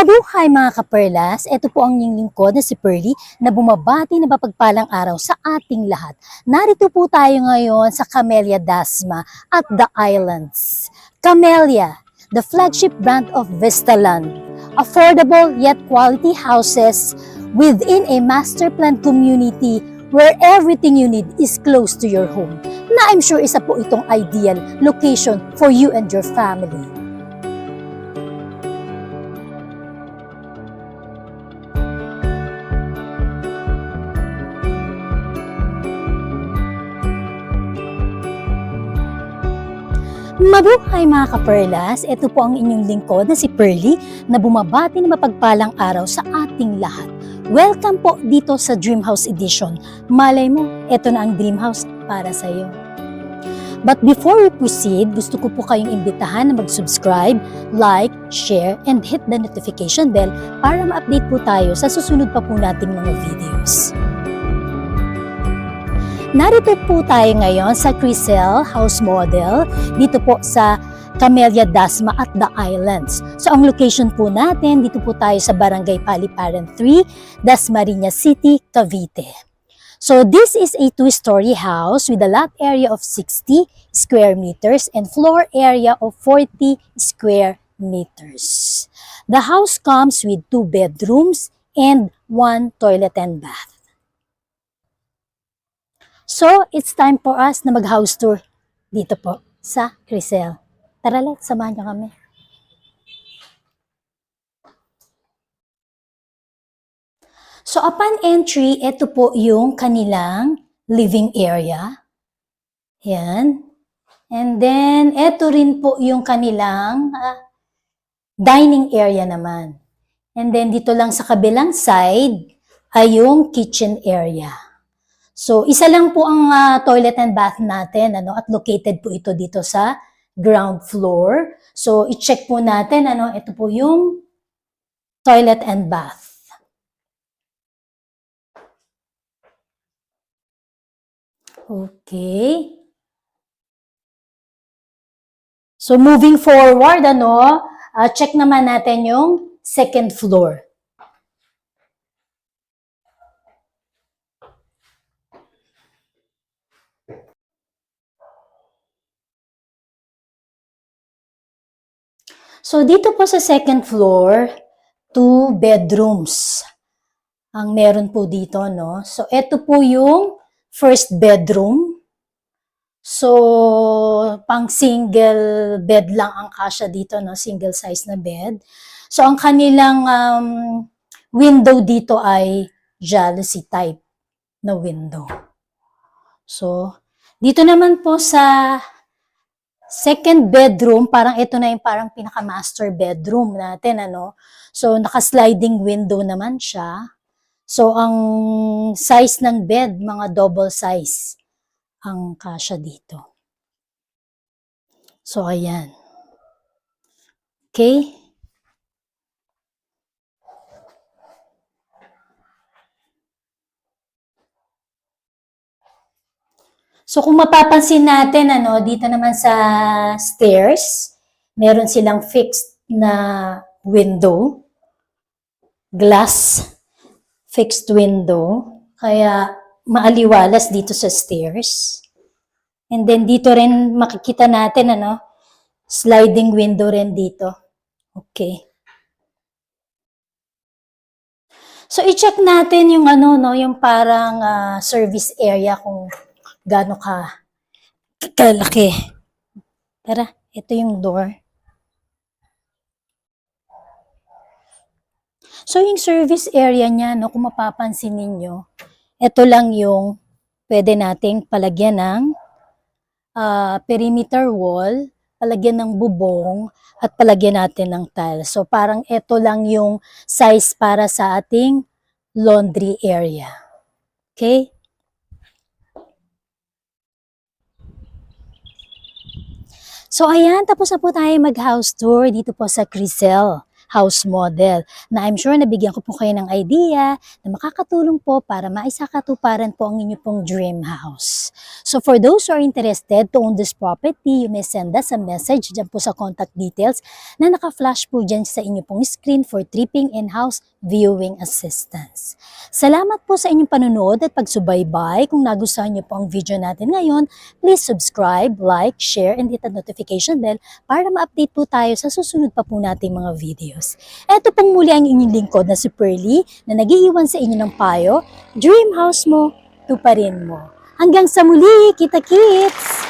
Mabuhay mga kaperlas, ito po ang inyong lingkod na si Pearly na bumabati na mapagpalang araw sa ating lahat. Narito po tayo ngayon sa Camellia Dasma at The Islands. Camellia, the flagship brand of Vistaland. Affordable yet quality houses within a master plan community where everything you need is close to your home. Na I'm sure isa po itong ideal location for you and your family. Mabuhay mga kaperlas, ito po ang inyong lingkod na si Pearly na bumabati na mapagpalang araw sa ating lahat. Welcome po dito sa Dream House Edition. Malay mo, ito na ang Dream House para sa iyo. But before we proceed, gusto ko po kayong imbitahan na mag-subscribe, like, share, and hit the notification bell para ma-update po tayo sa susunod pa po nating mga videos. Narito po tayo ngayon sa Crisel House Model, dito po sa Camellia Dasma at The Islands. So ang location po natin, dito po tayo sa Barangay Paliparan 3, Dasmariñas City, Cavite. So this is a two-story house with a lot area of 60 square meters and floor area of 40 square meters. The house comes with 2 bedrooms and 1 toilet and bath. So, it's time for us na mag-house tour dito po sa Crisel. Tara let's, samahan niyo kami. So, upon entry, ito po yung kanilang living area. Yan. And then, ito rin po yung kanilang dining area naman. And then, dito lang sa kabilang side ay yung kitchen area. So, isa lang po ang toilet and bath natin, at located po ito dito sa ground floor. So, i-check po natin, ito po yung toilet and bath. Okay. So, moving forward, check naman natin yung second floor. So, dito po sa second floor, 2 bedrooms ang meron po dito, no? So, ito po yung first bedroom. So, pang single bed lang ang kasya dito, no? Single size na bed. So, ang kanilang window dito ay jalousie type na window. So, dito naman po sa second bedroom, parang ito na yung parang pinaka-master bedroom natin, So, naka-sliding window naman siya. So, ang size ng bed, mga double size ang kasya dito. So, ayan. Okay. So, kung mapapansin natin, dito naman sa stairs, meron silang fixed na window, glass fixed window, kaya maaliwalas dito sa stairs. And then, dito rin makikita natin, sliding window rin dito. Okay. So, i-check natin yung yung parang service area kung gaano kalaki. Tara, ito yung door. So, yung service area niya, kung mapapansin ninyo, ito lang yung pwede nating palagyan ng perimeter wall, palagyan ng bubong, at palagyan natin ng tile. So, parang ito lang yung size para sa ating laundry area. Okay? So, ayan, tapos na po tayo mag-house tour dito po sa Crisel House Model na I'm sure nabigyan ko po kayo ng idea na makakatulong po para maisakatuparan po ang inyo pong dream house. So for those who are interested to own this property, you may send us a message dyan po sa contact details na naka-flash po dyan sa inyo pong screen for tripping in-house viewing assistance. Salamat po sa inyong panunood at pagsubaybay. Kung nagustuhan niyo po ang video natin ngayon, please subscribe, like, share, and hit the notification bell para ma-update po tayo sa susunod pa po nating mga videos. Ito pong muli ang inyong lingkod na si Pearly na nag-iiwan sa inyo ng payo, dream house mo, tuparin mo. Hanggang sa muli, kita-kits!